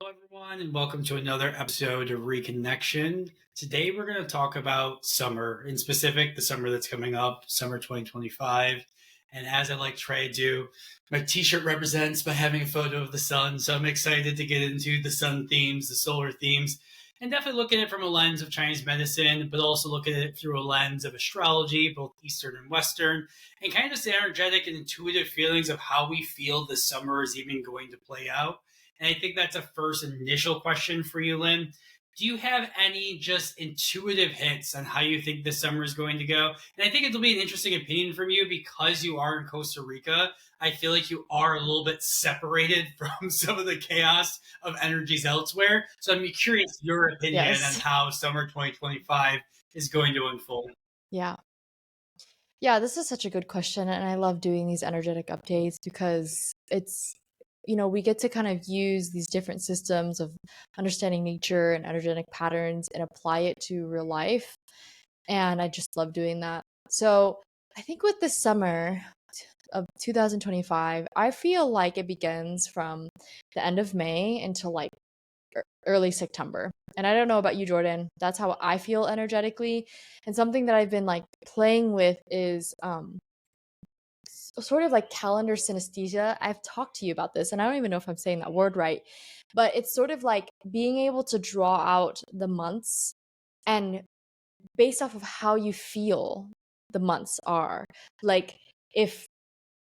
Hello, everyone, and welcome to another episode of Reconnection. Today, we're going to talk about summer, in specific, the summer that's coming up, summer 2025. And as I like to try to do, my t shirt represents by having a photo of the sun. So I'm excited to get into the sun themes, the solar themes, and definitely look at it from a lens of Chinese medicine, but also look at it through a lens of astrology, both Eastern and Western, and kind of just the energetic and intuitive feelings of how we feel the summer is even going to play out. And I think that's a first initial question for you, Lynn. Do you have any just intuitive hints on how you think this summer is going to go? And I think it'll be an interesting opinion from you because you are in Costa Rica. I feel like you are a little bit separated from some of the chaos of energies elsewhere. So I'm curious your opinion on Yes. how summer 2025 is going to unfold. Yeah. Yeah, this is such a good question. And I love doing these energetic updates because we get to kind of use these different systems of understanding nature and energetic patterns and apply it to real life. And I just love doing that. So I think with this summer of 2025, I feel like it begins from the end of May until like early September. And I don't know about you, Jordan. That's how I feel energetically. And something that I've been like playing with is sort of like calendar synesthesia. I've talked to you about this, and I don't even know if I'm saying that word right, but it's sort of like being able to draw out the months and based off of how you feel the months are. Like if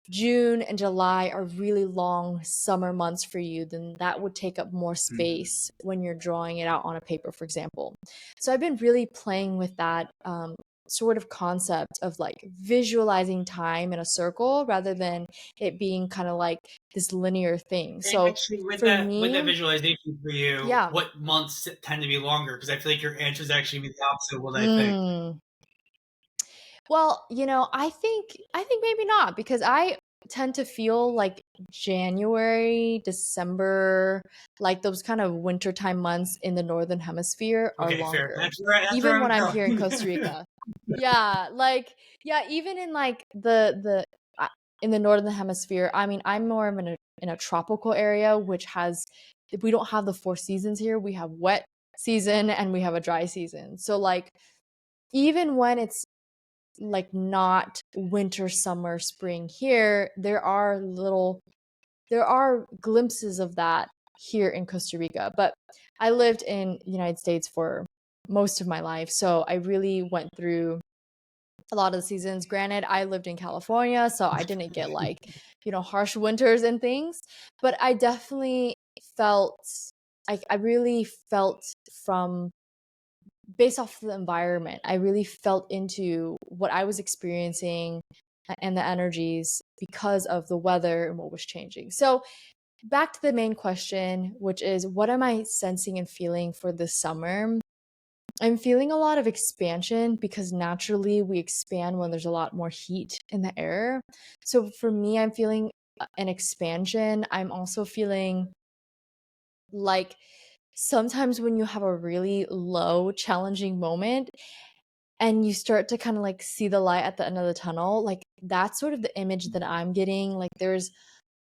June and July are really long summer months for you, then that would take up more Mm-hmm. space when you're drawing it out on a paper, for example. So I've been really playing with that sort of concept of like visualizing time in a circle rather than it being kind of like this linear thing. And So actually, with for that me, visualization for you, yeah. what months tend to be longer? Because I feel like your answers actually be the opposite of what I think. Mm. Well, I think maybe not because I tend to feel like January, December, like those kind of wintertime months in the northern hemisphere are Okay, fair. longer. That's where Even I'm when I'm here in going. Costa Rica. Yeah, like yeah, even in like in the northern hemisphere, I mean, I'm more of in a tropical area which has we don't have the four seasons here. We have wet season and we have a dry season. So like even when it's like not winter, summer, spring here, there are glimpses of that here in Costa Rica. But I lived in the United States for most of my life, so I really went through a lot of the seasons. Granted, I lived in California, so I didn't get like, harsh winters and things, but I definitely felt I really felt from based off of the environment, I really felt into what I was experiencing and the energies because of the weather and what was changing. So, back to the main question, which is what am I sensing and feeling for this summer? I'm feeling a lot of expansion because naturally we expand when there's a lot more heat in the air. So, for me, I'm feeling an expansion. I'm also feeling like sometimes when you have a really low, challenging moment, and you start to kind of like see the light at the end of the tunnel, like that's sort of the image that I'm getting. Like there's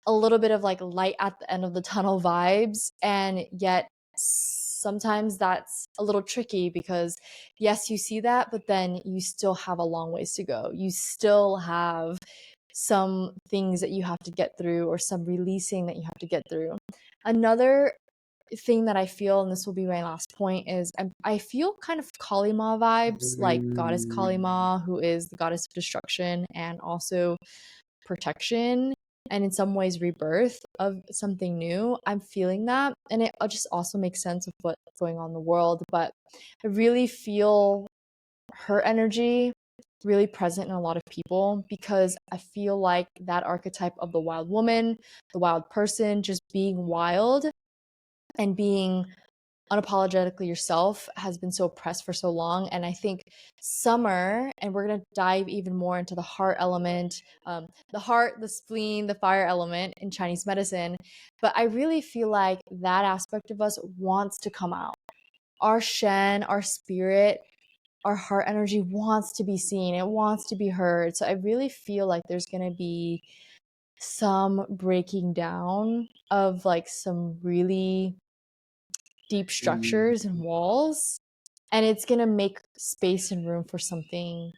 a little bit of like light at the end of the tunnel vibes, and yet sometimes that's a little tricky because yes, you see that, but then you still have a long ways to go. You still have some things that you have to get through or some releasing that you have to get through. Another thing that I feel, and this will be my last point, is I feel kind of Kali Ma vibes, like goddess Kali Ma, who is the goddess of destruction and also protection, and in some ways rebirth of something new. I'm feeling that, and it just also makes sense of what's going on in the world. But I really feel her energy really present in a lot of people because I feel like that archetype of the wild woman, the wild person, just being wild and being unapologetically yourself has been so oppressed for so long. And I think summer, and we're going to dive even more into the heart element, the heart, the spleen, the fire element in Chinese medicine. But I really feel like that aspect of us wants to come out. Our Shen, our spirit, our heart energy wants to be seen, it wants to be heard. So I really feel like there's going to be some breaking down of like some really deep structures and walls, and it's going to make space and room for something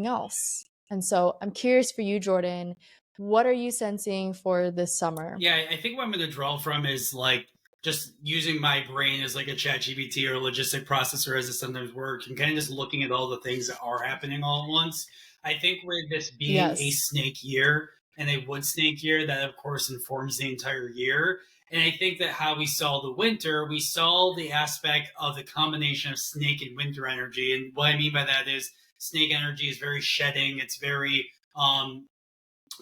else. And so I'm curious for you, Jordan, what are you sensing for this summer? Yeah, I think what I'm going to draw from is like just using my brain as like a chat GPT or a logistic processor as it sometimes works, and kind of just looking at all the things that are happening all at once. I think with this being a Yes. snake year and a wood snake year, that of course informs the entire year. And I think that how we saw the winter, we saw the aspect of the combination of snake and winter energy. And what I mean by that is snake energy is very shedding, it's very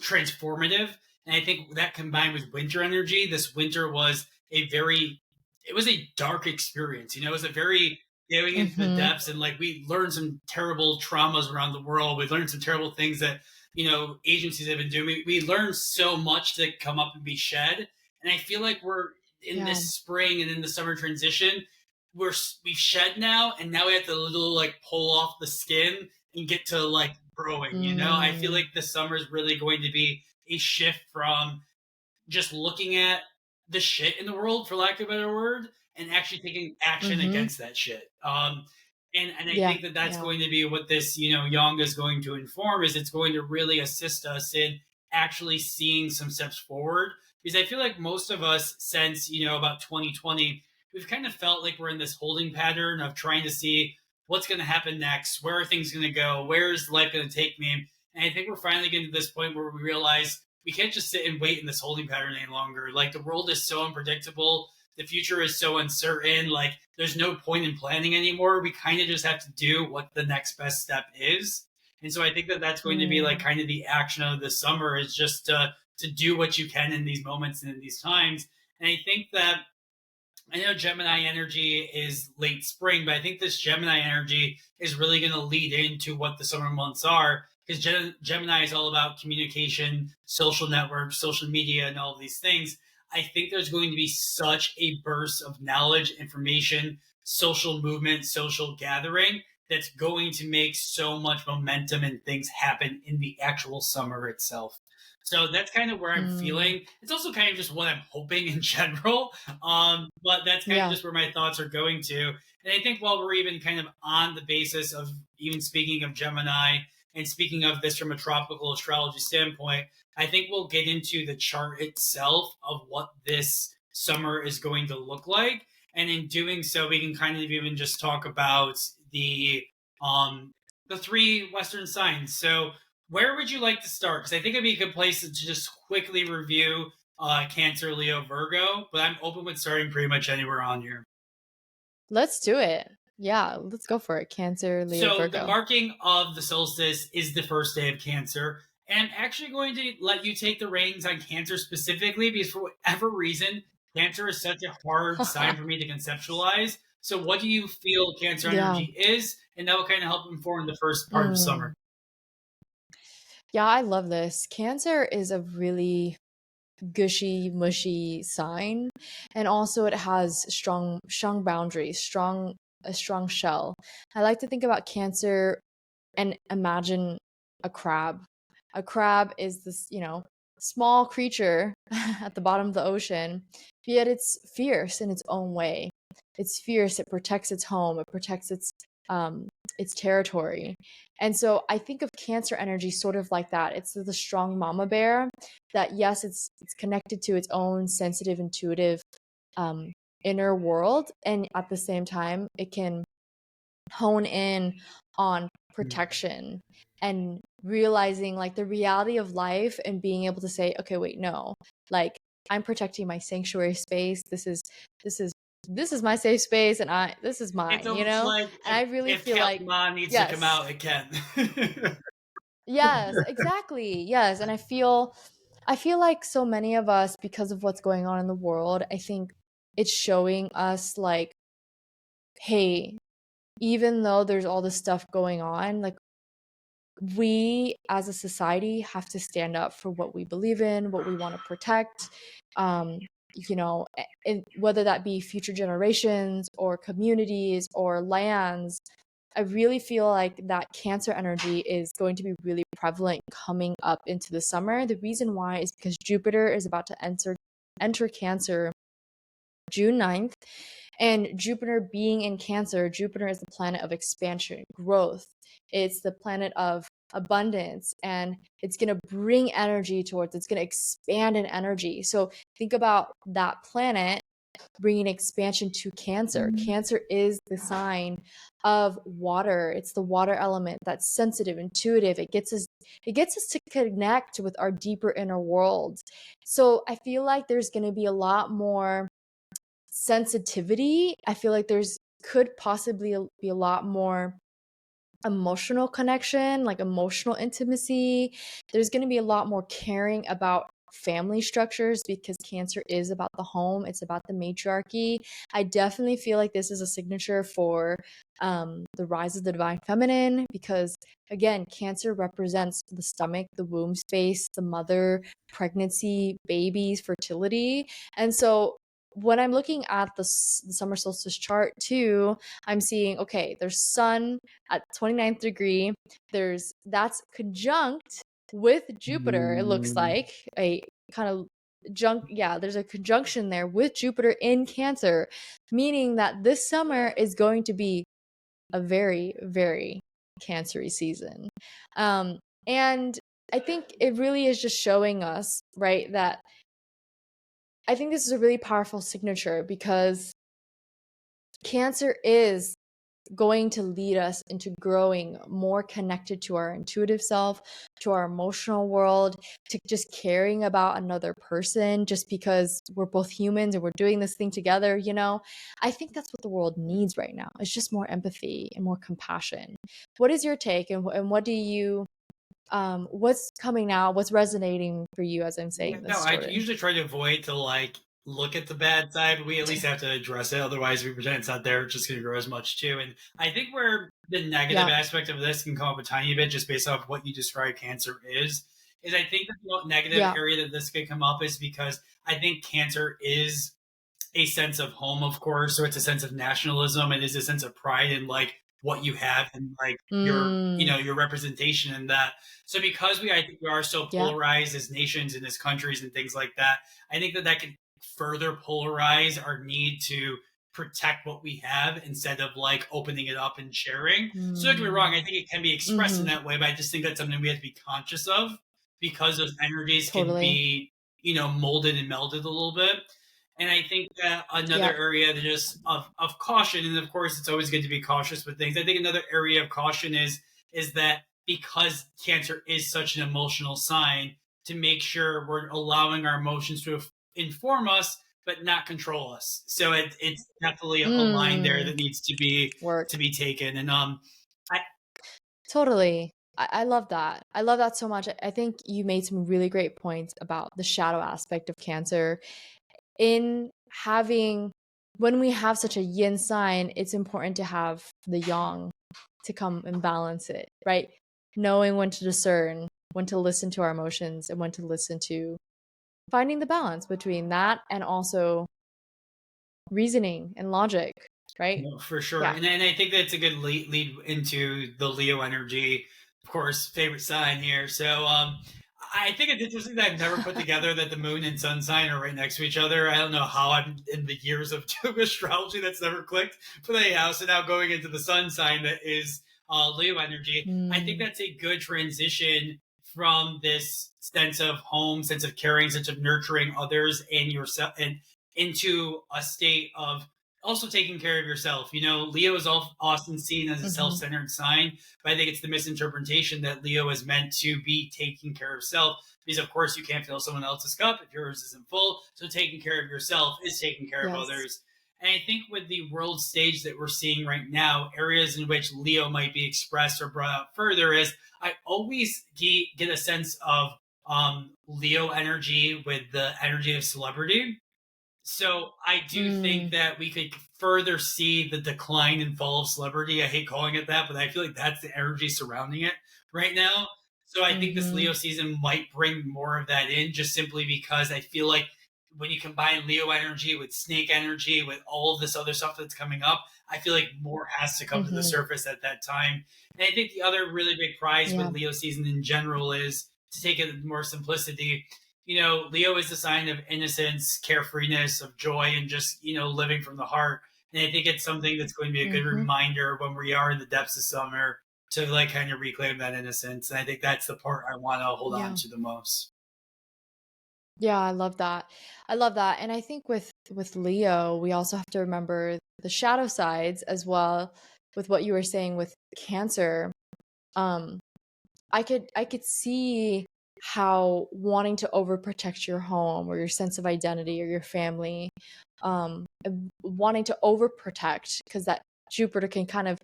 transformative. And I think that combined with winter energy, this winter was it was a dark experience. You know, it was a very going into the Mm-hmm. depths, and like we learned some terrible traumas around the world. We learned some terrible things that, agencies have been doing. We learned so much to come up and be shed. And I feel like we're in Yeah. this spring and in the summer transition, we've shed now, and now we have to little like pull off the skin and get to like growing. I feel Mm. like this summer is really going to be a shift from just looking at the shit in the world, for lack of a better word, and actually taking action Mm-hmm. against that shit. And I Yeah. think that that's Yeah. going to be what this yang is going to inform, is it's going to really assist us in actually seeing some steps forward, because I feel like most of us since about 2020, we've kind of felt like we're in this holding pattern of trying to see what's going to happen next, where are things going to go, where is life going to take me. And I think we're finally getting to this point where we realize we can't just sit and wait in this holding pattern any longer. Like the world is so unpredictable, the future is so uncertain. Like there's no point in planning anymore. We kind of just have to do what the next best step is. And so I think that that's going to be like Mm. kind of the action of the summer, is just to do what you can in these moments and in these times. And I think that I know Gemini energy is late spring, but I think this Gemini energy is really going to lead into what the summer months are, because Gemini is all about communication, social networks, social media, and all of these things. I think there's going to be such a burst of knowledge, information, social movement, social gathering that's going to make so much momentum and things happen in the actual summer itself. So that's kind of where I'm Mm. feeling. It's also kind of just what I'm hoping in general. But that's kind of Yeah. just where my thoughts are going to. And I think while we're even kind of on the basis of even speaking of Gemini and speaking of this from a tropical astrology standpoint, I think we'll get into the chart itself of what this summer is going to look like. And in doing so, we can kind of even just talk about um the three Western signs. So where would you like to start? Because I think it'd be a good place to just quickly review Cancer, Leo, Virgo, but I'm open with starting pretty much anywhere on here. Let's do it. Yeah, let's go for it. Cancer, Leo, So the Virgo. marking of the solstice is the first day of Cancer. And I'm actually going to let you take the reins on Cancer specifically, because for whatever reason, Cancer is such a hard sign for me to conceptualize. So what do you feel Cancer Yeah. energy is? And that will kind of help inform the first part of Mm. summer. Yeah, I love this. Cancer is a really gushy, mushy sign, and also it has strong boundaries, a strong shell. I like to think about Cancer and imagine a crab. A crab is this, small creature at the bottom of the ocean, yet it's fierce in its own way. It's fierce, it protects its home, it protects its territory. And so I think of Cancer energy sort of like that. It's the strong mama bear that, yes, it's connected to its own sensitive, intuitive um inner world, and at the same time it can hone in on protection and realizing like the reality of life and being able to say, okay, wait, no, like I'm protecting my sanctuary space. This is this is my safe space, and I this is It's mine, almost like and I really if feel like Kalima needs to come yes, out, it can. yes, exactly, yes. And I feel like so many of us, because of what's going on in the world, I think it's showing us like, hey, even though there's all this stuff going on, like we as a society have to stand up for what we believe in, what we want to protect, um, and whether that be future generations or communities or lands. I really feel like that Cancer energy is going to be really prevalent coming up into the summer. The reason why is because Jupiter is about to enter Cancer June 9th, And Jupiter being in Cancer, Jupiter is the planet of expansion, growth. It's the planet of abundance, and it's going to bring energy towards, it's going to expand in energy. So think about that planet bringing expansion to Cancer. Cancer is the sign of water. It's the water element that's sensitive, intuitive. It gets us to connect with our deeper inner world. So I feel like there's going to be a lot more sensitivity. I feel like there's could possibly be a lot more emotional connection, like emotional intimacy. There's going to be a lot more caring about family structures because Cancer is about the home, it's about the matriarchy. I definitely feel like this is a signature for the rise of the divine feminine because, again, Cancer represents the stomach, the womb space, the mother, pregnancy, babies, fertility. And so when I'm looking at the summer solstice chart too, I'm seeing, okay, there's sun at 29th degree. That's conjunct with Jupiter. It looks like a kind of there's a conjunction there with Jupiter in Cancer, meaning that this summer is going to be a very, very Cancery season. And I think it really is just showing us, right, that I think this is a really powerful signature because Cancer is going to lead us into growing more connected to our intuitive self, to our emotional world, to just caring about another person just because we're both humans and we're doing this thing together, you know? I think that's what the world needs right now. It's just more empathy and more compassion. What is your take, and what do you what's coming now? What's resonating for you as I'm Yeah, saying no, this I sort of? usually try to avoid to like look at the bad side, but we at least have to address it. Otherwise, we pretend it's not there. It's just going to grow as much too. And I think where the negative Yeah. aspect of this can come up a tiny bit, just based off what you describe Cancer is I think the negative Yeah. area that this could come up is because I think Cancer is a sense of home, of course. So it's a sense of nationalism. It is a sense of pride in like what you have and like your, Mm, your representation in that. So because I think we are so yeah. polarized as nations and as countries and things like that, I think that can further polarize our need to protect what we have instead of like opening it up and sharing. So don't get me wrong, I Mm, think it can be expressed in mhm. that way, but I just think that's something we have to be conscious of because those energies can Totally. be, molded and melded a little bit. And I think that another Yeah. area that just of caution, and of course it's always good to be cautious with things. I think another area of caution is that because Cancer is such an emotional sign, to make sure we're allowing our emotions to inform us but not control us. So it's definitely a line there Mm, that needs work. to be taken. And I Totally. I love that. I love that so much. I think you made some really great points about the shadow aspect of Cancer. In having, when we have such a yin sign, it's important to have the yang to come and balance it, right? Knowing when to discern, when to listen to our emotions, and when to listen to finding the balance between that and also reasoning and logic, right? No, for sure. Yeah. And I think that's a good lead into the Leo energy, of course, favorite sign here. So I think it's interesting that I've never put together that the moon and sun sign are right next to each other. I don't know how I'm in the years of doing astrology that's never clicked. But anyhow, so now going into the sun sign that is Leo energy, I think Mm, that's a good transition from this sense of home, sense of caring, sense of nurturing others and yourself, and into a state of also taking care of yourself. Leo is often seen as a mhm. self-centered sign, but I think it's the misinterpretation that Leo is meant to be taking care of self. Because of course you can't fill someone else's cup if yours isn't full. So taking care of yourself is taking care of Yes. others. And I think with the world stage that we're seeing right now, areas in which Leo might be expressed or brought out further is I always get a sense of Leo energy with the energy of celebrity. So I do think Mm, that we could further see the decline and fall of celebrity. I hate calling it that, but I feel like that's the energy surrounding it right now. So I think this mhm, Leo season might bring more of that in just simply because I feel like when you combine Leo energy with snake energy with all of this other stuff that's coming up, I feel like more has to come to the mhm. surface at that time. And I think the other really big prize with Yeah. Leo season in general is to take it more simplicity. Leo is a sign of innocence, carefreeness, of joy, and just, living from the heart. And I think it's something that's going to be a good Mm-hmm. reminder when we are in the depths of summer to like kind of reclaim that innocence. And I think that's the part I want to hold on Yeah. to the most. Yeah, I love that. I love that. And I think with Leo, we also have to remember the shadow sides as well with what you were saying with Cancer. Um I could see how wanting to overprotect your home or your sense of identity or your family, wanting to overprotect because that Jupiter can kind of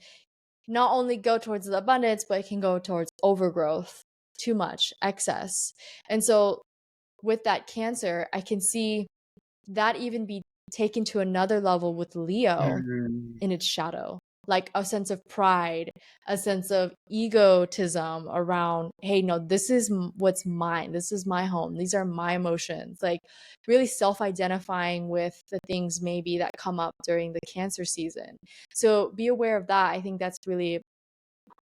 not only go towards the abundance, but it can go towards overgrowth, too much, excess. And so with that Cancer, I can see that even be taken to another level with Leo Mm. in its shadow, like a sense of pride, a sense of egotism around, hey, no, this is what's mine. This is my home. These are my emotions. Like really self identifying with the things maybe that come up during the Cancer season. So be aware of that. I think that's really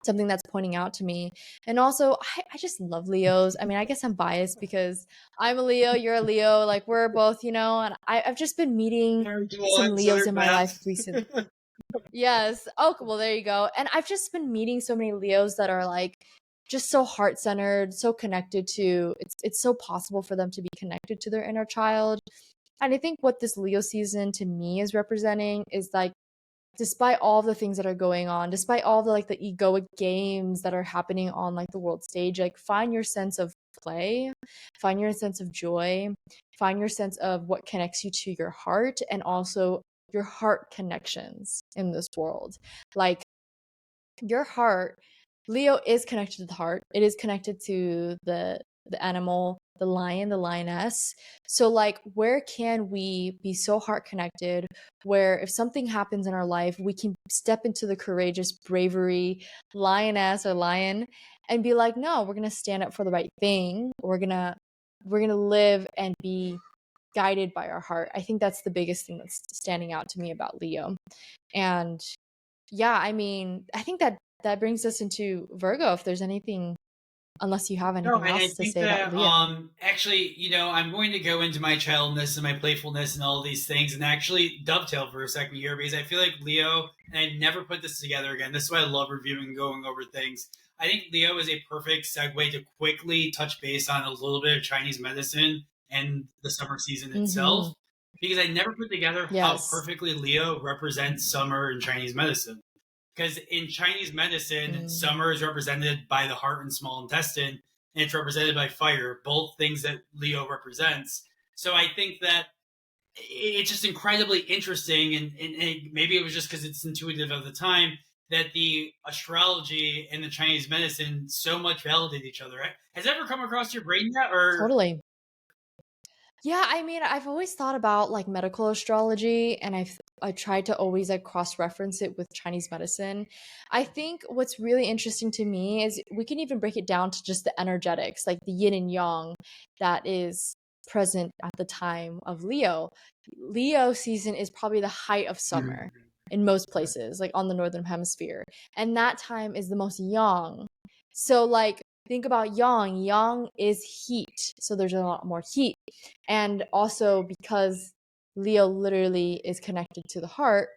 something that's pointing out to me. And also, I just love Leos. I mean, I guess I'm biased because I'm a Leo, you're a Leo. Like, we're both, and I've just been meeting Very go some on, Leos Southern in my life Mass. recently. Yes. Oh, well, there you go. And I've just been meeting so many Leos that are like just so heart-centered, so connected to it's so possible for them to be connected to their inner child. And I think what this Leo season to me is representing is like despite all the things that are going on, despite all the like the egoic games that are happening on like the world stage, like find your sense of play, find your sense of joy, find your sense of what connects you to your heart and also your heart connections in this world. Like your heart, Leo is connected to the heart. It is connected to the animal, the lion, the lioness. So like where can we be so heart connected where if something happens in our life, we can step into the courageous bravery lioness or lion and be like, "No, we're going to stand up for the right thing. We're going to live and be guided by our heart." I think that's the biggest thing that's standing out to me about Leo. And yeah, I mean, I think that brings us into Virgo. If there's anything, unless you have No, anything and I else to think say about that Leo. actually, I'm going to go into my childness and my playfulness and all these things and actually dovetail for a second here because I feel like Leo, and I never put this together again. This is why I love reviewing and going over things. I think Leo is a perfect segue to quickly touch base on a little bit of Chinese medicine and the summer season itself Mm-hmm. because I never put together how Yes. perfectly Leo represents summer in Chinese medicine. Because in Chinese medicine, Mm, summer is represented by the heart and small intestine, and it's represented by fire, both things that Leo represents. So I think that it's just incredibly interesting, and maybe it was just because it's intuitive at the time that the astrology and the Chinese medicine so much validate each other. Has that ever come across your brain yet, or totally. Yeah, I mean, I've always thought about like medical astrology and I tried to always like cross-reference it with Chinese medicine. I think what's really interesting to me is we can even break it down to just the energetics, like the yin and yang that is present at the time of Leo. Leo season is probably the height of summer in most places, like on the northern hemisphere. And that time is the most yang. So like think about yang. Yang is heat. So there's a lot more heat and also because Leo literally is connected to the heart,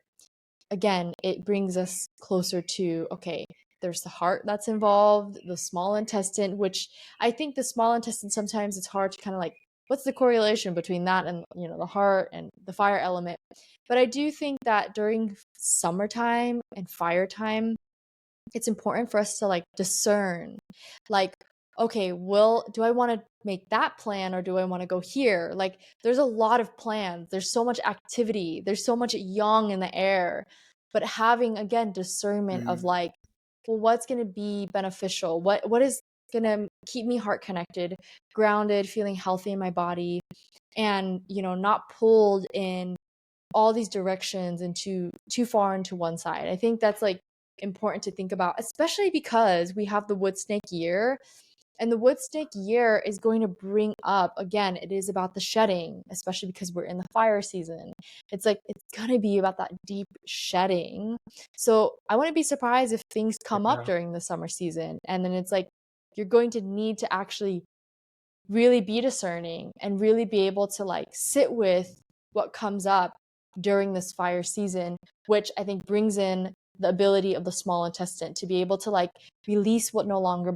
again, it brings us closer to okay, there's the heart that's involved, the small intestine, which I think the small intestine sometimes it's hard to kind of like what's the correlation between that and the heart and the fire element. But I do think that during summertime and fire time, it's important for us to like discern like okay will do I want to make that plan or do I want to go here like there's a lot of plans there's so much activity there's so much yang in the air but having again discernment of mm, like well what's going to be beneficial what is going to keep me heart connected grounded feeling healthy in my body and not pulled in all these directions and too far into one side. I think that's like important to think about, especially because we have the wood snake year. And the wood snake year is going to bring up again, it is about the shedding, especially because we're in the fire season. It's like it's gonna be about that deep shedding. So I wouldn't be surprised if things come up yeah. during the summer season. And then it's like you're going to need to actually really be discerning and really be able to like sit with what comes up during this fire season, which I think brings in the ability of the small intestine to be able to like release what no longer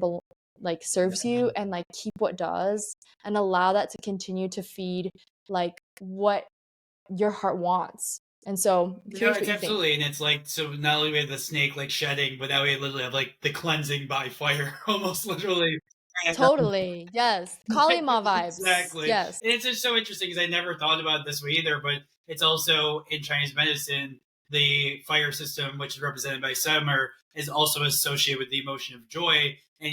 like serves you and like keep what does, and allow that to continue to feed like what your heart wants. And so I'm curious It's what you think. absolutely, and it's like, so not only we have the snake like shedding, but now we literally have like the cleansing by fire, almost literally. And Totally. Yes. Kalima vibes. exactly. Yes. And it's just so interesting because I never thought about it this way either, but it's also in Chinese medicine, the fire system, which is represented by summer, is also associated with the emotion of joy. And,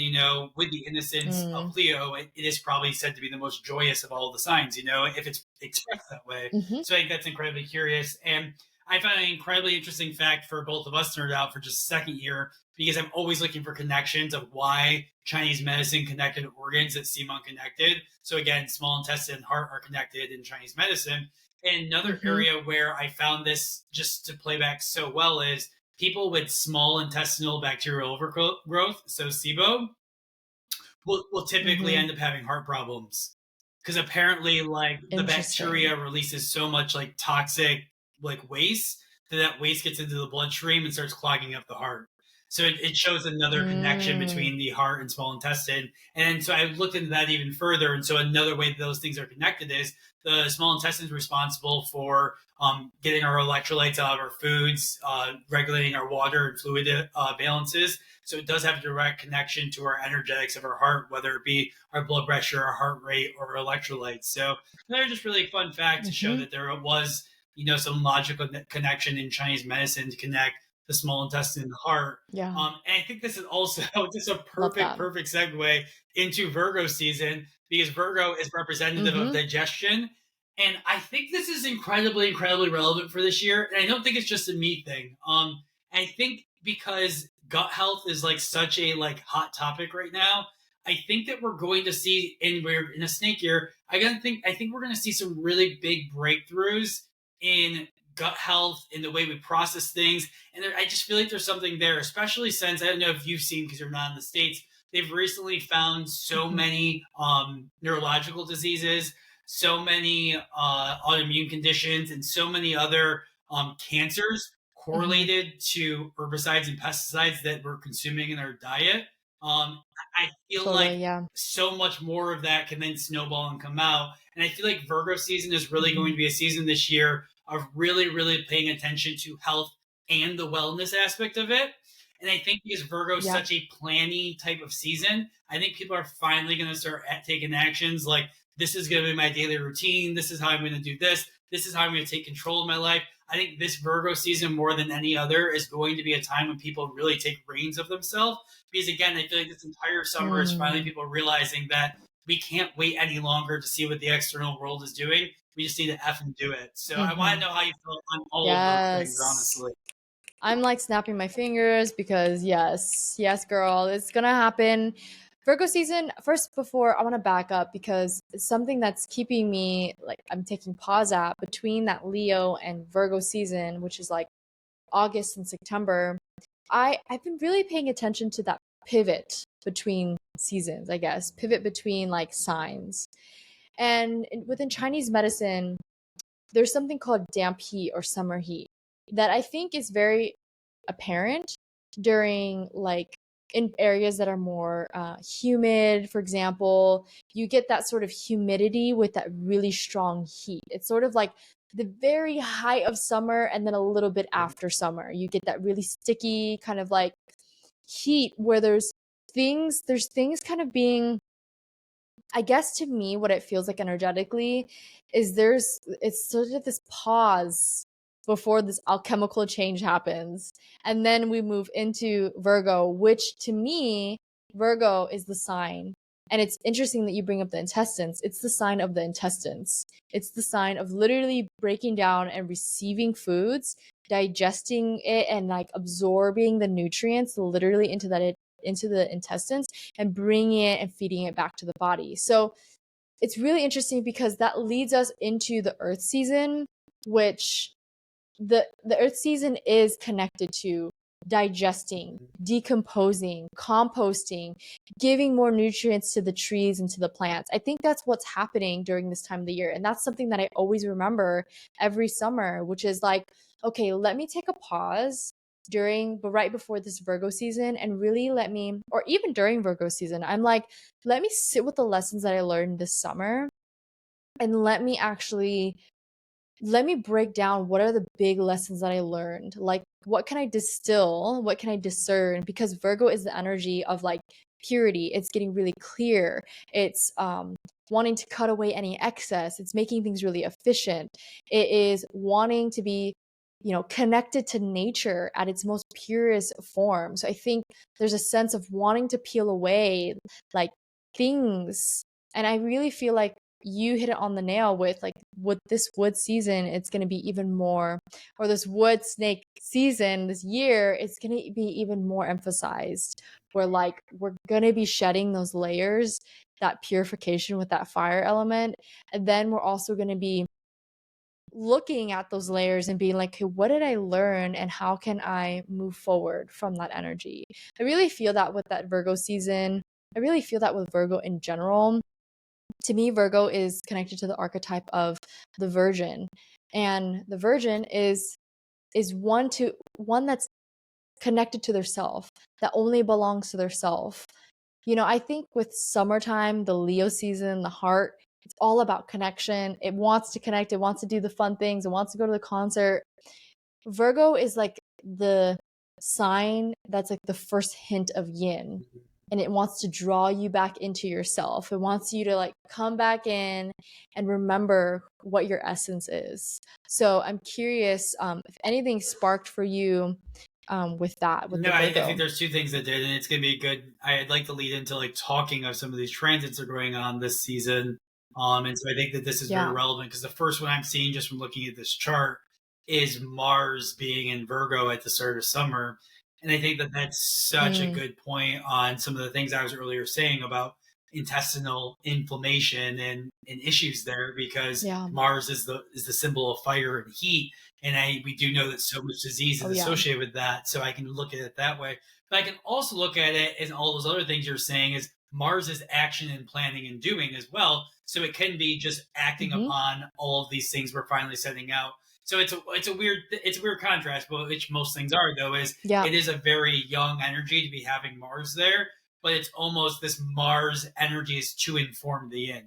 with the innocence of Leo, it is probably said to be the most joyous of all the signs, if it's expressed that way. Mm-hmm. So I think that's incredibly curious. And I found an incredibly interesting fact for both of us to nerd out for just a second here, because I'm always looking for connections of why Chinese medicine connected organs that seem unconnected. So again, small intestine and heart are connected in Chinese medicine. And another Mm-hmm. area where I found this just to play back so well is people with small intestinal bacterial overgrowth, so SIBO, will typically Mm-hmm. end up having heart problems, because apparently like the Interesting. bacteria releases so much like toxic like waste that waste gets into the bloodstream and starts clogging up the heart. So it shows another connection Mm. between the heart and small intestine. And so I looked into that even further. And so another way that those things are connected is the small intestine is responsible for getting our electrolytes out of our foods, regulating our water and fluid balances. So it does have a direct connection to our energetics of our heart, whether it be our blood pressure, our heart rate, or our electrolytes. So they're just really fun fact to show Mm-hmm. that there was, some logical connection in Chinese medicine to connect the small intestine and the heart. Yeah. And I think this is also just a Love perfect, that. perfect segue into Virgo season, because Virgo is representative of Mm-hmm. digestion. And I think this is incredibly, incredibly relevant for this year. And I don't think it's just a me thing. I think because gut health is like such a like hot topic right now, I think that we're going to see, and we're in a snake year. I think we're going to see some really big breakthroughs in gut health, in the way we process things. And I just feel like there's something there, especially since I don't know if you've seen, because you're not in the States, they've recently found so Mm-hmm. many neurological diseases, so many autoimmune conditions, and so many other cancers Mm-hmm. correlated to herbicides and pesticides that we're consuming in our diet. I feel like Totally. Yeah. so much more of that can then snowball and come out. And I feel like Virgo season is really going Mm-hmm. to be a season this year of really, really paying attention to health and the wellness aspect of it. And I think because Virgo is Yeah. such a planny type of season, I think people are finally going to start taking actions like, this is going to be my daily routine. This is how I'm going to do this. This is how I'm going to take control of my life. I think this Virgo season, more than any other, is going to be a time when people really take reins of themselves. Because again, I feel like this entire summer is finally Mm. people realizing that we can't wait any longer to see what the external world is doing. We just need to F and do it. So I want to Mm-hmm. know how you feel on all of those things, Yes. honestly. I'm like snapping my fingers because yes, yes, girl, it's gonna happen. Virgo season, first, before I want to back up because it's something that's keeping me like I'm taking pause at between that Leo and Virgo season, which is like August and September. I've been really paying attention to that pivot between seasons, I guess, pivot between like signs. And within Chinese medicine, there's something called damp heat or summer heat that I think is very apparent during like in areas that are more humid. For example, you get that sort of humidity with that really strong heat. It's sort of like the very height of summer and then a little bit after summer. You get that really sticky kind of like heat where there's things kind of being, I guess, to me, what it feels like energetically is it's sort of this pause before this alchemical change happens. And then we move into Virgo, which to me, Virgo is the sign. And it's interesting that you bring up the intestines. It's the sign of the intestines. It's the sign of literally breaking down and receiving foods, digesting it, and like absorbing the nutrients literally into the intestines and bringing it and feeding it back to the body. So it's really interesting because that leads us into the earth season, which the earth season is connected to digesting, decomposing, composting, giving more nutrients to the trees and to the plants. I think that's what's happening during this time of the year. And that's something that I always remember every summer, which is like, okay, let me take a pause but right before this Virgo season, and really let me, or even during Virgo season, I'm like, let me sit with the lessons that I learned this summer, and let me break down what are the big lessons that I learned. Like, what can I distill? What can I discern? Because Virgo is the energy of like purity. It's getting really clear. It's wanting to cut away any excess. It's making things really efficient. It is wanting to be, connected to nature at its most purest form. So I think there's a sense of wanting to peel away like things. And I really feel like you hit it on the nail with this wood season, it's going to be even more, or this wood snake season this year, it's going to be even more emphasized, where like we're going to be shedding those layers, that purification with that fire element. And then we're also going to be looking at those layers and being like, okay, what did I learn and how can I move forward from that energy? I really feel that with that Virgo season. I really feel that with Virgo in general. To me, Virgo is connected to the archetype of the Virgin, and the Virgin is one that's connected to their self, that only belongs to their self. I think with summertime, the Leo season, the heart, it's all about connection. It wants to connect. It wants to do the fun things. It wants to go to the concert. Virgo is like the sign that's like the first hint of yin, and it wants to draw you back into yourself. It wants you to like come back in and remember what your essence is. So I'm curious if anything sparked for you with No, the I think Virgo. there's two things that did, and it's going to be good. I'd like to lead into like talking of some of these transits that are going on this season. And so I think that this is very Yeah. relevant because the first one I'm seeing just from looking at this chart is Mars being in Virgo at the start of summer. And I think that that's such a Mm, good point on some of the things I was earlier saying about intestinal inflammation and issues there because yeah. Mars is the symbol of fire and heat, and we do know that so much disease is Oh yeah. associated with that. So I can look at it that way. But I can also look at it as all those other things you're saying is Mars is action and planning and doing as well. So it can be just acting Mm-hmm. upon all of these things we're finally setting out. So it's a weird contrast, but which most things are though, is Yeah. it is a very young energy to be having Mars there, but it's almost this Mars energy is to inform the yin,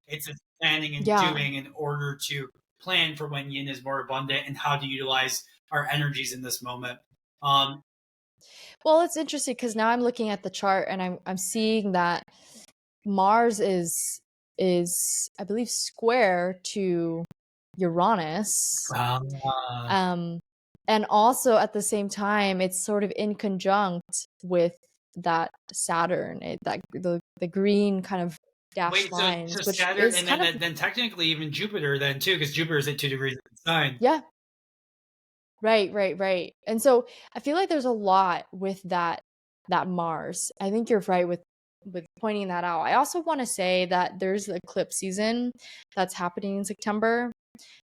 It's a planning and Yeah. doing in order to plan for when yin is more abundant and how to utilize our energies in this moment. Um, Well, it's interesting because now I'm looking at the chart and I'm seeing that Mars is I believe square to Uranus. uh, Um and also at the same time it's sort of in conjunct with that Saturn, the green kind of dashed Wait, so lines, which Saturn, is and kind of then technically even Jupiter then too, because Jupiter is at 2 degrees of the sign. yeah. Right, right, right. And so I feel like there's a lot with that Mars. I think you're right with pointing that out. I also want to say that there's the eclipse season that's happening in September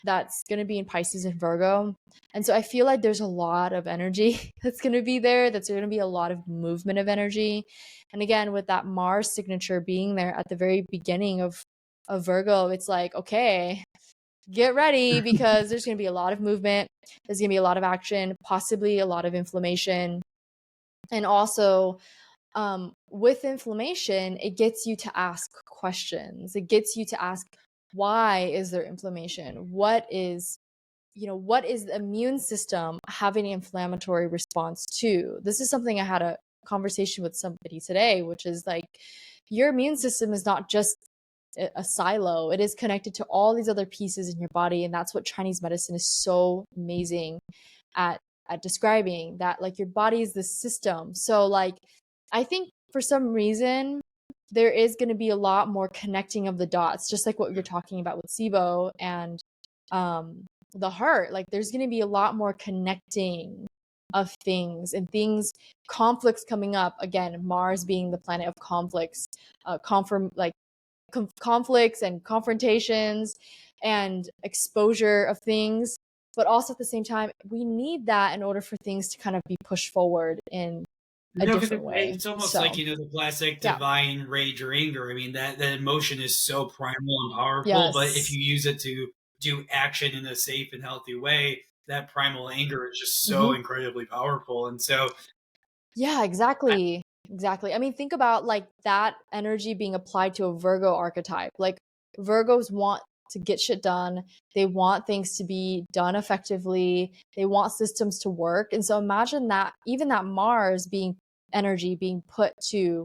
that's going to be in Pisces and Virgo. And so I feel like there's a lot of energy that's going to be there. That's going to be a lot of movement of energy. And again, with that Mars signature being there at the very beginning of Virgo, it's like, okay, get ready because there's going to be a lot of movement. There's going to be a lot of action, possibly a lot of inflammation. And also, with inflammation, it gets you to ask questions. It gets you to ask, why is there inflammation? What is the immune system having an inflammatory response to? This is something I had a conversation with somebody today, which is like, your immune system is not just a silo. It is connected to all these other pieces in your body, and that's what Chinese medicine is so amazing at describing, that like your body is the system. So like I think for some reason there is going to be a lot more connecting of the dots, just like what we were talking about with SIBO and the heart. Like there's going to be a lot more connecting of conflicts coming up. Again, Mars being the planet of conflicts, conflicts and confrontations and exposure of things. but also at the same time, we need that in order for things to kind of be pushed forward in a No, because different way. it's almost like, So, the classic yeah. divine rage or anger. I mean, that emotion is so primal and powerful, but if Yes. you use it to do action in a safe and healthy way, that primal anger is just so Mhm. incredibly powerful. And so, Yeah, exactly. Exactly. I mean, think about like that energy being applied to a Virgo archetype. Like Virgos want to get shit done. They want things to be done effectively. They want systems to work. And so imagine that even that Mars being energy being put to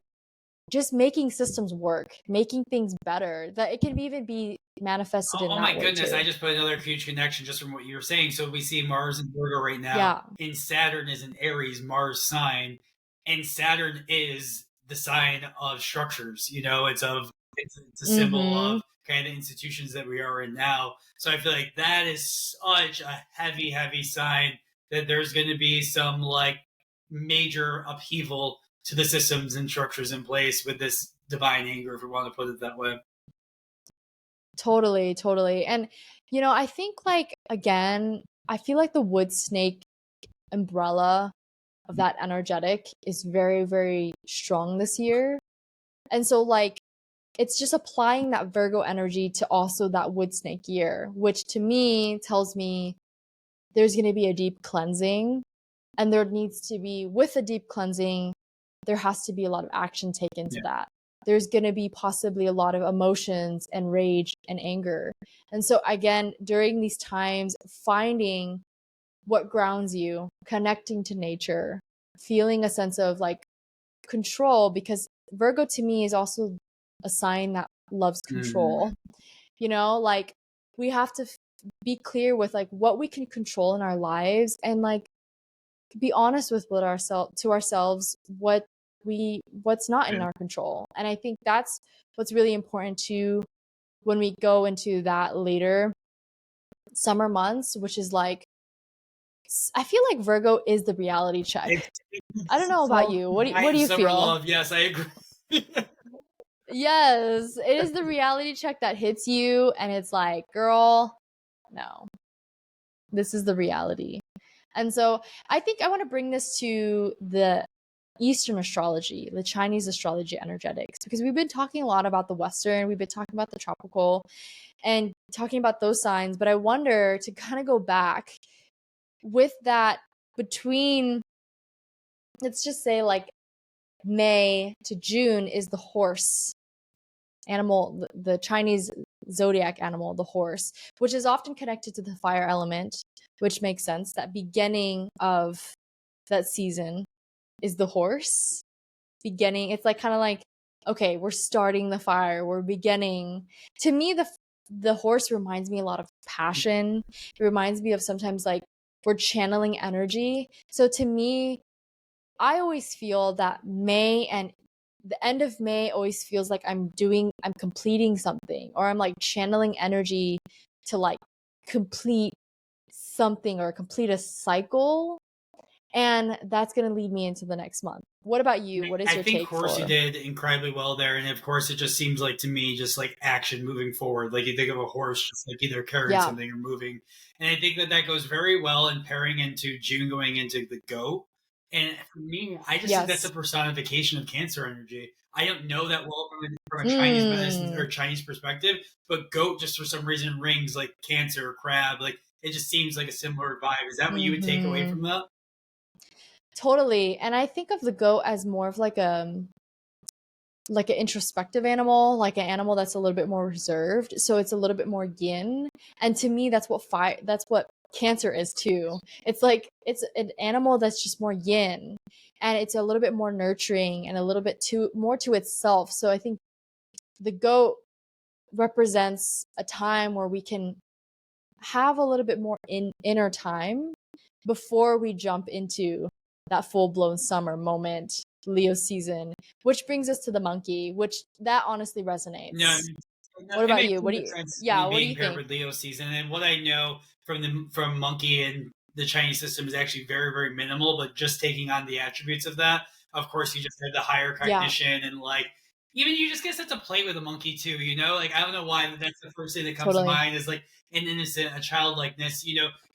just making systems work, making things better, that it can even be manifested in oh that my way goodness, too. I just put another huge connection just from what you were saying. So we see Mars and Virgo right now, Yeah. and Saturn is an Aries, Mars sign, and Saturn is the sign of structures. It's a symbol Mhm. of kind of institutions that we are in now. So I feel like that is such a heavy, heavy sign that there's going to be some like major upheaval to the systems and structures in place with this divine anger, if we want to put it that way. Totally, totally. And I think like again, I feel like the wood snake umbrella of that energetic is very, very strong this year. And so like it's just applying that Virgo energy to also that wood snake year, which to me tells me there's going to be a deep cleansing, and there needs to be, with a deep cleansing, there has to be a lot of action taken to Yeah. that. There's going to be possibly a lot of emotions and rage and anger. And so again, during these times, finding what grounds you, connecting to nature, feeling a sense of like control, because Virgo to me is also a sign that loves Mhm. control. Like we have to be clear with like what we can control in our lives, and like be honest with what ourselves what's not in Yeah. our control. And I think that's what's really important too when we go into that later summer months, which is like I feel like Virgo is the reality check. I don't know It's about so you. What do, high what in do you summer feel? love. Yes, I agree. Yes, it is the reality check that hits you, and it's like, girl, no, this is the reality. And so I think I want to bring this to the Eastern astrology, the Chinese astrology energetics, because we've been talking a lot about the Western, we've been talking about the tropical and talking about those signs. But I wonder to kind of go back with that between, let's just say like May to June is the horse animal, the Chinese zodiac animal, the horse, which is often connected to the fire element, which makes sense. That beginning of that season is the horse. Beginning, it's like kind of like, okay, we're starting the fire, we're beginning. To me, the horse reminds me a lot of passion. It reminds me of sometimes like we're channeling energy. So to me, I always feel that May and the end of May always feels like I'm completing something, or I'm like channeling energy to like complete something or complete a cycle. And that's going to lead me into the next month. What about you? What is I your think, of take course, you for? did incredibly well there, and of course, it just seems like to me, just like action moving forward. Like you think of a horse, just like either carrying Yeah. something or moving, and I think that goes very well in pairing into June going into the goat. And for me, I just think that's a Yes. personification of Cancer energy. I don't know that well from a Chinese medicine Mm. or Chinese perspective, but goat just for some reason rings like Cancer, crab. Like it just seems like a similar vibe. Is that what you would take away Hmm. from that? Totally. And I think of the goat as more of like an introspective animal, like an animal that's a little bit more reserved. So it's a little bit more yin. And to me, that's what Cancer is too. It's like it's an animal that's just more yin, and it's a little bit more nurturing and a little bit too more to itself. So I think the goat represents a time where we can have a little bit more inner time before we jump into that full-blown summer moment, Leo season, which brings us to the monkey, which that honestly No, resonates. no, What it about makes you? too much sense. I Yeah, mean, what do being you paired think? with Leo season, and what I know from Monkey and the Chinese system is actually very, very minimal. But just taking on the attributes of that, of course, you just had the higher Yeah, cognition and like even you just get to play with a monkey too. Like I don't know why, but that's the first thing that comes to totally. mind is like an innocent, a childlikeness.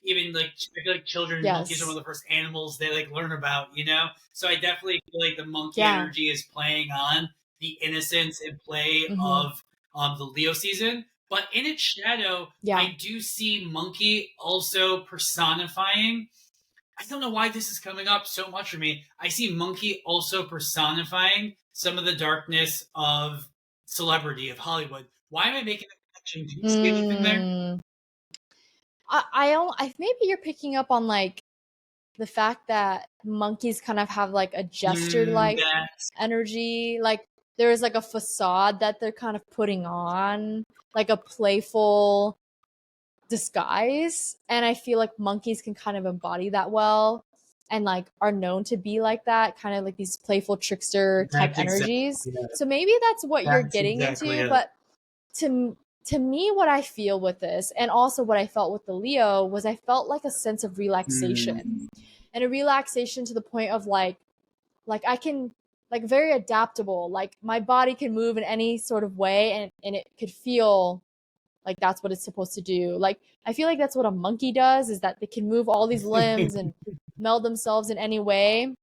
even like I feel like children and monkeys are one Yes. of the first animals they like learn about, you know. So I definitely feel like the monkey Yeah. energy is playing on the innocence and play Hmm. of the Leo season. But in its shadow, Yeah. I do see monkey also personifying. I don't know why this is coming up so much for me. I see monkey also personifying some of the darkness of celebrity of Hollywood. Why am I making that connection? Do you see anything there? Mm. I maybe you're picking up on like the fact that monkeys kind of have like a jester like Yes. energy. Like there's like a facade that they're kind of putting on, like a playful disguise. And I feel like monkeys can kind of embody that well and like are known to be like that, kind of like these playful trickster type That's exactly energies. it. So maybe that's what you're That's getting exactly into. it. But to me, what I feel with this, and also what I felt with the Leo, was I felt like a sense of relaxation, Mm. and a relaxation to the point of like I can, like, very adaptable, like my body can move in any sort of way, and it could feel like that's what it's supposed to do. Like I feel like that's what a monkey does, is that they can move all these limbs and meld themselves in any way,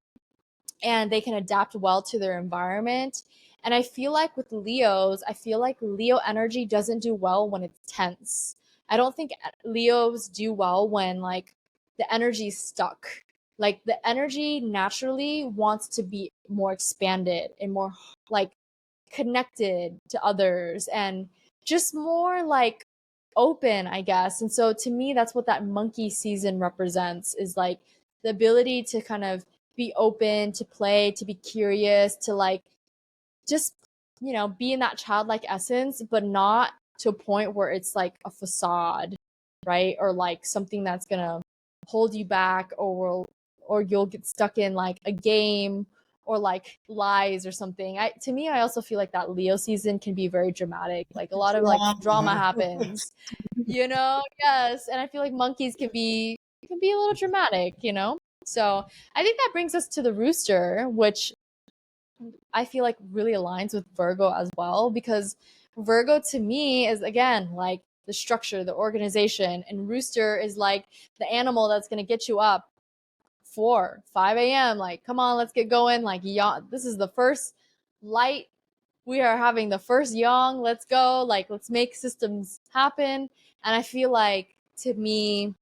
and they can adapt well to their environment. And I feel like with Leos, I feel like Leo energy doesn't do well when it's tense. I don't think Leos do well when like the energy is stuck. Like the energy naturally wants to be more expanded and more like connected to others and just more like open, I guess. And so to me, that's what that monkey season represents, is like the ability to kind of be open, to play, to be curious, to like just, be in that childlike essence, but not to a point where it's like a facade, right? Or like something that's gonna hold you back, or you'll get stuck in like a game or like lies or something. To me, I also feel like that Leo season can be very dramatic. Like a lot of like drama Drama. happens, yes. And I feel like monkeys can be a little dramatic. So I think that brings us to the rooster, which I feel like really aligns with Virgo as well, because Virgo to me is again like the structure, the organization, and rooster is like the animal that's going to get you up 4, 5 a.m. Like, come on, let's get going. Like, yawn. This is the first light. We are having the first yawn. Let's go. Like, let's make systems happen. And I feel like to me,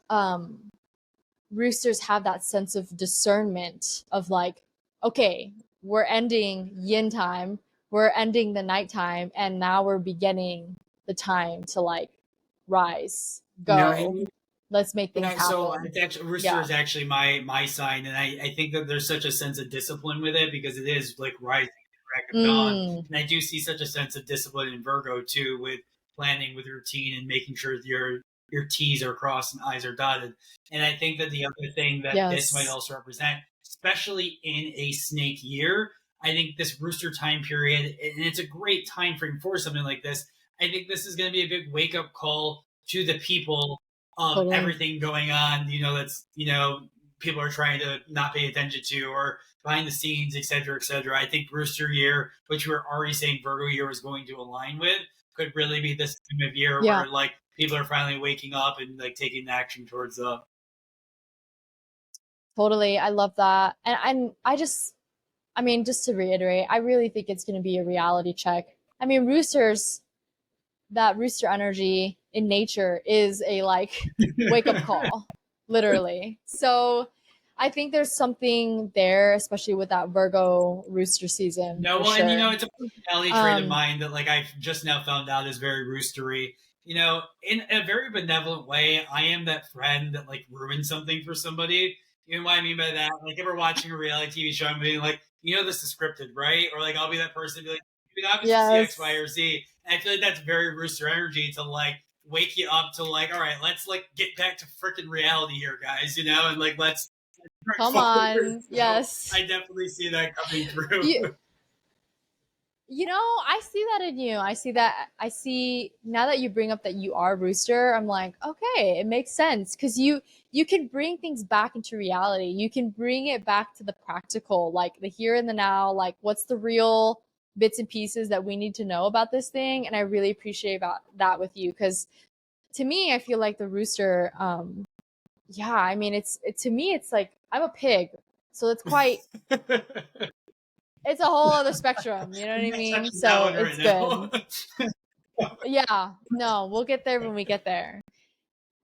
um, roosters have that sense of discernment of like, okay, we're ending yin time, we're ending the nighttime, and now we're beginning the time to like rise, No, go, and let's make things so happen. it's actually rooster Yeah. is actually my sign, and I think that there's such a sense of discipline with it because it is like rising at the crack of dawn, Mm, and I do see such a sense of discipline in Virgo too, with planning, with routine, and making sure that your T's are crossed and I's are dotted. And I think that the other thing that this might yes. also represent, especially in a snake year, I think this rooster time period, and it's a great time frame for something like this. I think this is going to be a big wake up call to the people of Totally. everything going on, that's, people are trying to not pay attention to, or behind the scenes, et cetera, et cetera. I think Rooster Year, which we were already saying Virgo Year was going to align with, could really be this time of year Yeah, where like people are finally waking up and like taking action towards totally. I love that. And I mean, just to reiterate, I really think it's going to be a reality check. I mean, that rooster energy in nature is a like wake up call, literally. So I think there's something there, especially with that Virgo rooster season No, for well, and sure. it's a personality trait of Um, mine that like I've just now found out is very roostery. In a very benevolent way, I am that friend that like ruins something for somebody. You know what I mean by that? Like, ever watching a reality TV show and being like, this is scripted, right? Or like, I'll be that person be like, you can obviously see X, Y, yes, or Z. And I feel like that's very rooster energy to like wake you up to like, all right, let's like get back to freaking reality here, guys. And like let's track come forward. on, So yes. I definitely see that coming through. You I see that in you. I see now that you bring up that you are rooster, I'm like, okay, it makes sense, cuz you can bring things back into reality. You can bring it back to the practical, like the here and the now, like what's the real bits and pieces that we need to know about this thing, and I really appreciate about that with you, cuz to me, I feel like the rooster yeah, I mean, to me, it's like I'm a pig, so it's quite, it's a whole other spectrum. You know what I'm I not mean? touching that So one right it's now. good. Yeah, no, we'll get there when we get there.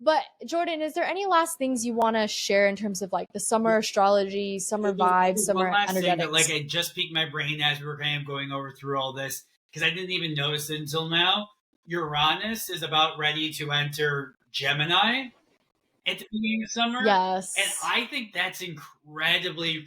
But Jordan, is there any last things you want to share in terms of like the summer astrology, summer vibes, One summer last thing that like energetics? I just piqued my brain as we were kind of going over through all this because I didn't even notice it until now. Uranus is about ready to enter Gemini at the beginning of summer. And Yes. I think that's incredibly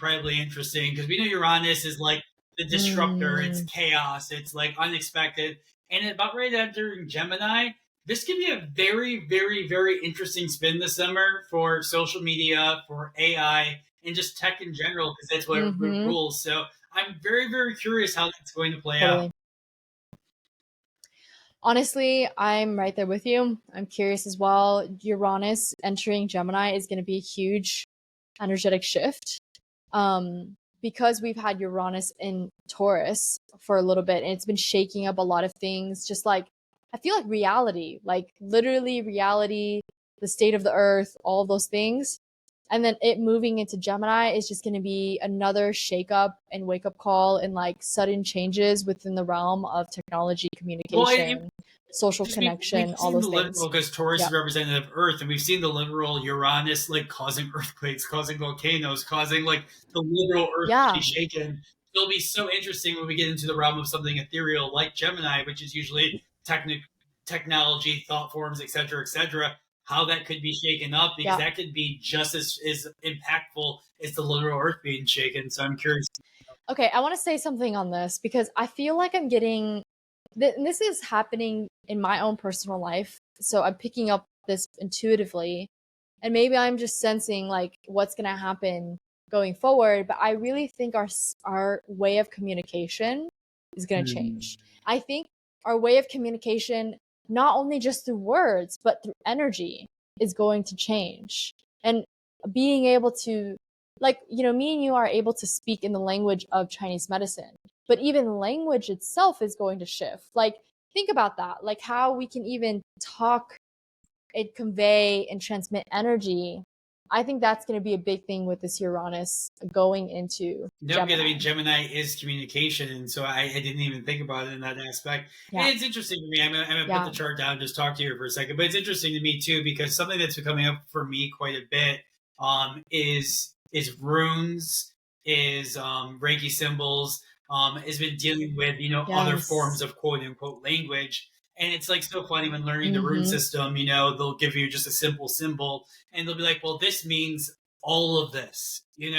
interesting because we know Uranus is like the disruptor, it's Mm, chaos, it's like unexpected. And about ready to enter Gemini, this could be a very interesting spin this summer for social media, for AI, and just tech in general because that's what mm-hmm. rules. So I'm very curious how that's going to play out. Totally. Honestly, I'm right there with you. I'm curious as well. Uranus entering Gemini is going to be a huge energetic shift. Because we've had Uranus in Taurus for a little bit and it's been shaking up a lot of things, just like I feel like reality, like literally reality, the state of the earth, all of those things. And then it moving into Gemini is just going to be another shake up and wake up call and like sudden changes within the realm of technology, Well, communication, social just we've connection, all seen the those things. literal because Taurus Yeah. is representative of Earth, and we've seen the literal Uranus like causing earthquakes, causing volcanoes, causing like the literal Earth to be Yeah. shaken. It'll be so interesting when we get into the realm of something ethereal like Gemini, which is usually technology, thought forms, etc., how that could be shaken up because Yeah. that could be just as impactful as the literal Earth being shaken. So I'm curious. Okay, I want to say something on this because I feel like I'm getting this is happening in my own personal life. So I'm picking up this intuitively and maybe I'm just sensing like what's going to happen going forward, but I really think our way of communication is going to Hmm. change. I think our way of communication not only just through words, but through energy is going to change. And being able to like, me and you are able to speak in the language of Chinese medicine, but even language itself is going to shift. Like, think about that. Like, how we can even talk and convey and transmit energy. I think that's going to be a big thing with this Uranus going into No, because I Gemini. mean Gemini is communication, and so I didn't even think about it in that aspect. And Yeah. it's interesting to me. I'm gonna put the Yeah. chart down, and just talk to you for a second. But it's interesting to me too because something that's been coming up for me quite a bit is runes, is Reiki symbols, has been dealing with other forms Yes. of quote unquote language. And it's like so funny when learning the rune Mm-hmm. system. They'll give you just a simple symbol, and they'll be like, "Well, this means all of this," and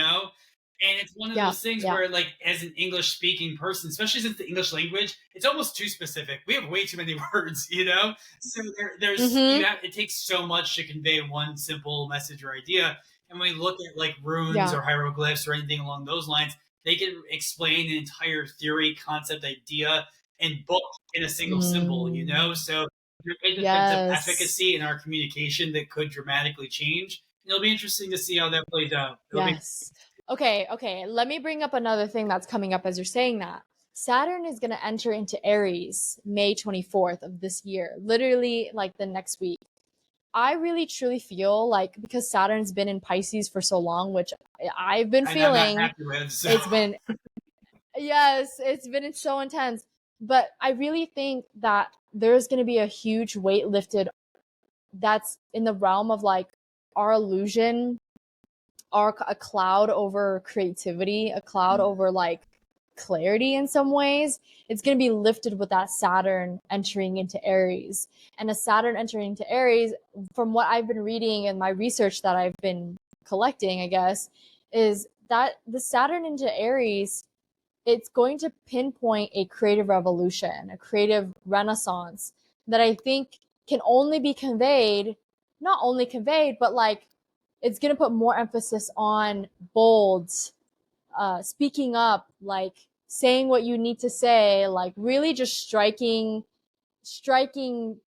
it's one of Yeah. those things Yeah. where, like, as an English speaking person, especially since the English language, it's almost too specific. We have way too many words. So Mm-hmm. it takes so much to convey one simple message or idea. And when we look at like runes Yeah. or hieroglyphs or anything along those lines, they can explain an entire theory, concept, idea, and book in a single symbol. Mm. So there is a sense of Yes. efficacy in our communication that could dramatically change. And it'll be interesting to see how that plays out. It'll be Yes. Okay, okay. Let me bring up another thing that's coming up as you're saying that. Saturn is going to enter into Aries May 24th of this year, literally like the next week. I really truly feel like because Saturn's been in Pisces for so long, which I've been and I'm not feeling, happy with. So it's been, yes, it's been so intense. But I really think that there's going to be a huge weight lifted that's in the realm of like our illusion, are a cloud over creativity, a cloud over like clarity in some ways. It's going to be lifted with that Saturn entering into Aries. And a Saturn entering into Aries, from what I've been reading and my research that I've been collecting, I guess, is that the Saturn into Aries, it's going to pinpoint a creative revolution, a creative renaissance that I think can only be conveyed, not only conveyed, but like it's going to put more emphasis on bold, speaking up, like saying what you need to say, like really just striking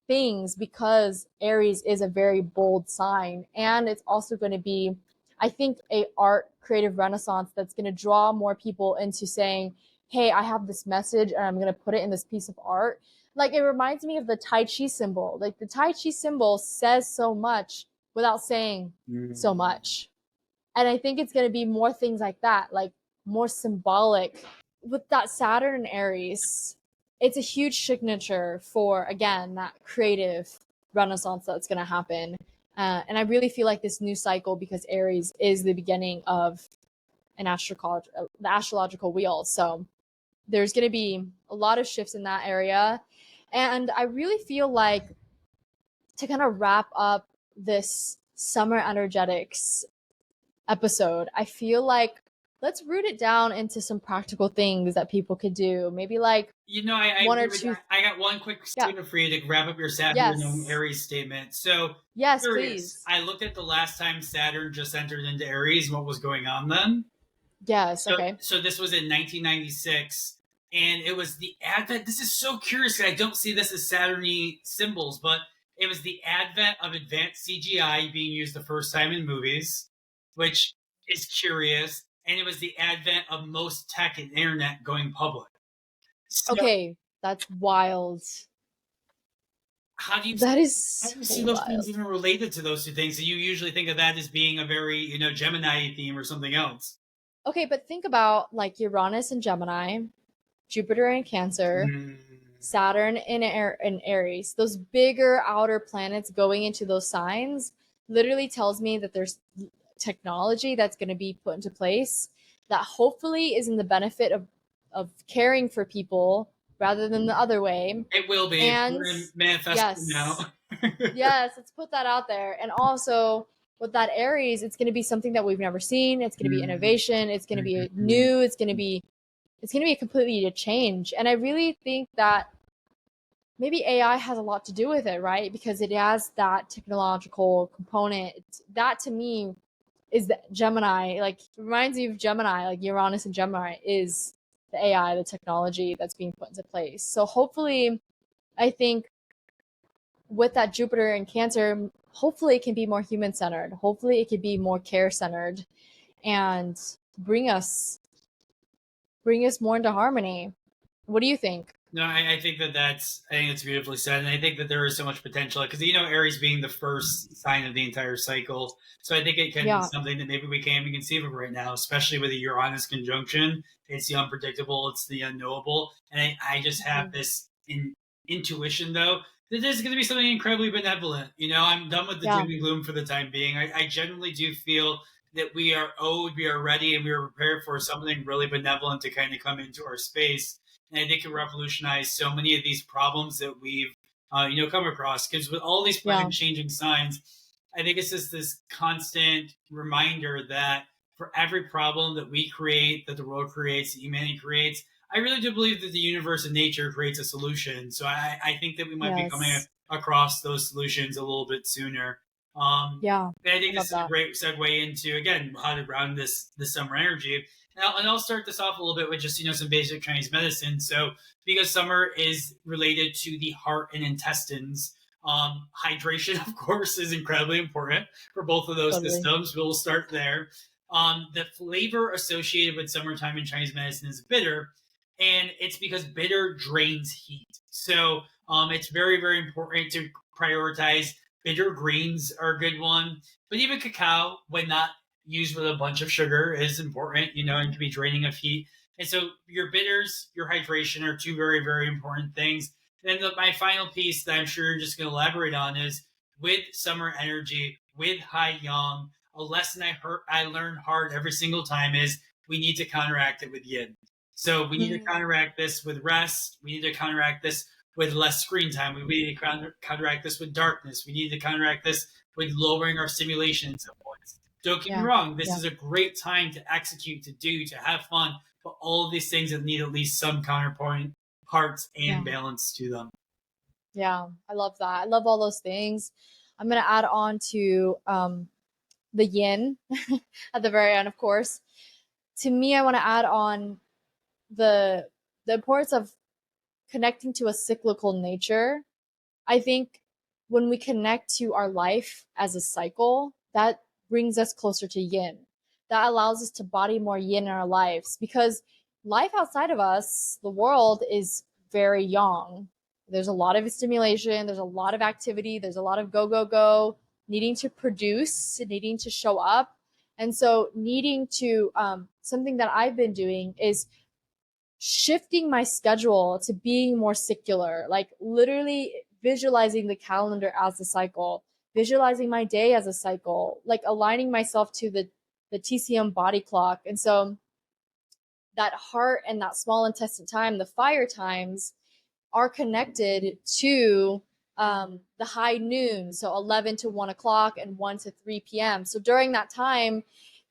things because Aries is a very bold sign. And it's also going to be, I think, a art creative renaissance that's going to draw more people into saying, hey, I have this message and I'm going to put it in this piece of art. Like it reminds me of the Tai Chi symbol. Like the Tai Chi symbol says so much without saying so Mm. much. And I think it's going to be more things like that, like more symbolic. With that Saturn and Aries, it's a huge signature for, again, that creative renaissance that's going to happen. And I really feel like this new cycle, because Aries is the beginning of the astrological wheel. So there's going to be a lot of shifts in that area. And I really feel like, to kind of wrap up this summer energetics episode, I feel like let's root it down into some practical things that people could do. Maybe like I one or agree with two. that. I got one quick Yeah. statement for you to wrap up your Saturn and Yes. Aries statement. So, Yes, curious, please. I looked at the last time Saturn just entered into Aries and what was going on then. Yes. So, Okay. so this was in 1996, and it was the advent. This is so curious. I don't see this as Saturny symbols, but it was the advent of advanced CGI being used the first time in movies, which is curious. And it was the advent of most tech and internet going public. So, Okay. That's wild. how do you That is how do you so see those things wild. even related to those two things? So you usually think of that as being a very Gemini theme or something else. Okay, but think about like Uranus and Gemini, Jupiter and Cancer, Mm. Saturn in Aries. Those bigger outer planets going into those signs literally tells me that there's technology that's going to be put into place that hopefully is in the benefit of caring for people rather than the other way. It will be. And We're in manifesting now. yes, yes, let's put that out there. And also with that Aries, it's going to be something that we've never seen. It's going to be Mm. innovation. It's going to be Mhm. new. It's going to be a completely a change. And I really think that maybe AI has a lot to do with it, right? Because it has that technological component. That to me is the Gemini. Like, it reminds me of Gemini, like Uranus and Gemini is the AI, the technology that's being put into place. So hopefully, I think with that Jupiter and Cancer, hopefully it can be more human centered. Hopefully it could be more care centered and bring us bring us more into harmony. What do you think? No, I think I think it's beautifully said, and I think that there is so much potential because Aries being the first sign of the entire cycle, so I think it can be Yeah. something that maybe we can't even conceive of right now, especially with the Uranus conjunction. It's the unpredictable, it's the unknowable, and I just have this intuition though that there's going to be something incredibly benevolent. I'm done with the Yeah. doom and gloom for the time being. I genuinely do feel that we are owed, we are ready, and we are prepared for something really benevolent to kind of come into our space, and I think it revolutionized so many of these problems that we've come across. Because with all these Yeah. planet changing signs, I think it's just this constant reminder that for every problem that we create, that the world creates, that humanity creates, I really do believe that the universe and nature creates a solution. So I think that we might be coming Yes. across those solutions a little bit sooner. Um, Yeah. and I I think love this is a that. great segue into again how to ground this summer energy. And I'll start this off a little bit with just some basic Chinese medicine. So because summer is related to the heart and intestines, hydration of course is incredibly important for both of those Totally. systems. We'll start there. The flavor associated with summertime in Chinese medicine is bitter, and it's because bitter drains heat. So it's very very important to prioritize bitter greens are a good one, but even cacao when not used with a bunch of sugar is important, and can be draining of heat. And so your bitters, your hydration are two very, very important things. And then my final piece that I'm sure you're just going to elaborate on is with summer energy, with high yang, a lesson I learn hard every single time is we need to counteract it with yin. So we need to Mm. counteract this with rest. We need to counteract this with less screen time. We need to counteract this with darkness. We need to counteract this with lowering our stimulation at some points. Don't get me Yeah. wrong, this Yeah. is a great time to execute, to do, to have fun, but all of these things that need at least some counterpoint parts and Yeah. balance to them. Yeah. I love that. I love all those things. I'm gonna add on to the yin at the very end, of course. To me, I want to add on the the importance of connecting to a cyclical nature. I think when we connect to our life as a cycle, that brings us closer to yin. That allows us to body more yin in our lives, because life outside of us, the world, is very yang. There's a lot of stimulation, there's a lot of activity, there's a lot of go, go, go. needing to produce, needing to show up. And so needing to, something that I've been doing is shifting my schedule to being more secular, like literally visualizing the calendar as a cycle, visualizing my day as a cycle, like aligning myself to the TCM body clock. And so that heart and that small intestine time, the fire times, are connected to the high noon, so 11 to 1 o'clock and 1 to 3 p.m. So during that time,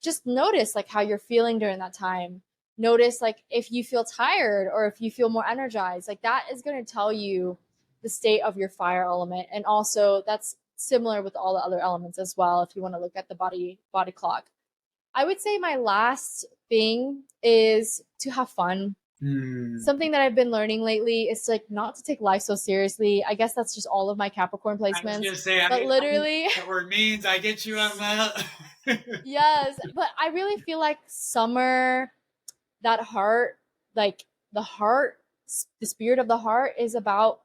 just notice like how you're feeling during that time. Notice like if you feel tired or if you feel more energized, like that is going to tell you the state of your fire element. And also that's similar with all the other elements as well if you want to look at the body clock. I would say my last thing is to have fun. Something that I've been learning lately is like not to take life so seriously. I guess that's just all of my Capricorn I was placements. gonna say, But literally, that word means I get you on that. yes. But I really feel like summer, that heart, like the heart, the spirit of the heart is about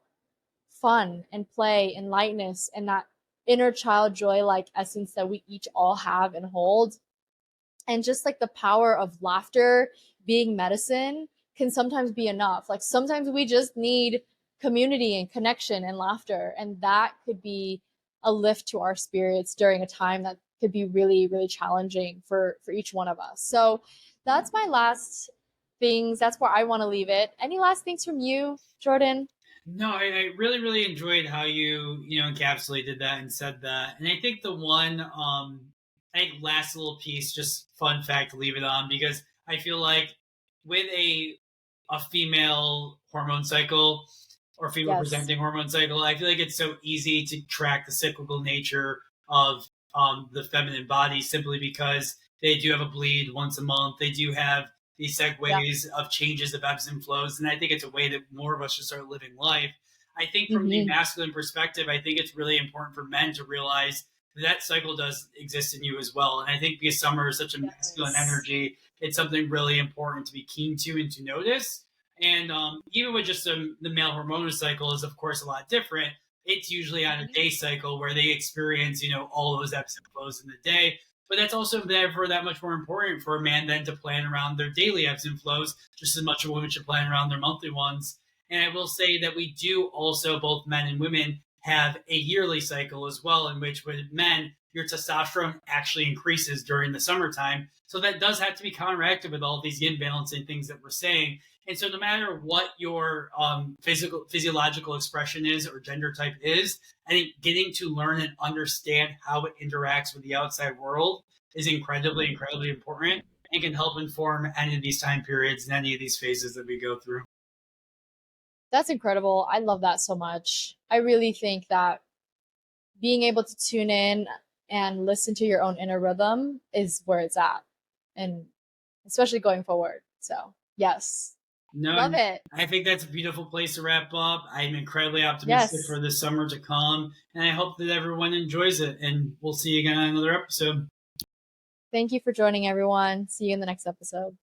fun and play and lightness and that inner child joy like essence that we each all have and hold. And just like the power of laughter being medicine can sometimes be enough. Like sometimes we just need community and connection and laughter, and that could be a lift to our spirits during a time that could be really really challenging for each one of us. So that's my last things. That's where I want to leave it. Any last things from you, Jordan? No, I really, really enjoyed how you encapsulated that and said that. And I think the one, I think last little piece, just fun fact to leave it on, because I feel like with a female hormone cycle or female Yes. presenting hormone cycle, I feel like it's so easy to track the cyclical nature of the feminine body simply because they do have a bleed once a month. They do have these Yeah. segues of changes of ebbs and flows. And I think it's a way that more of us should start living life. I think from the Mm-hmm. masculine perspective, I think it's really important for men to realize that cycle does exist in you as well. And I think because summer is such a masculine Yes. energy, it's something really important to be keen to and to notice. And even with just the male hormonal cycle is, of course, a lot different. It's usually on a day cycle where they experience, all those ebbs and flows in the day. But that's also therefore that much more important for a man then to plan around their daily ebbs and flows, just as much as a woman should plan around their monthly ones. And I will say that we do also, both men and women, have a yearly cycle as well, in which with men, your testosterone actually increases during the summertime. So that does have to be counteracted with all these imbalancing things that we're saying. And so no matter what your physiological expression is or gender type is, I think getting to learn and understand how it interacts with the outside world is incredibly, incredibly important and can help inform any of these time periods and any of these phases that we go through. That's incredible. I love that so much. I really think that being able to tune in and listen to your own inner rhythm is where it's at. And especially going forward. So, yes. No, Love it. I think that's a beautiful place to wrap up. I'm incredibly optimistic Yes. for the summer to come, and I hope that everyone enjoys it. And we'll see you again on another episode. Thank you for joining, everyone. See you in the next episode.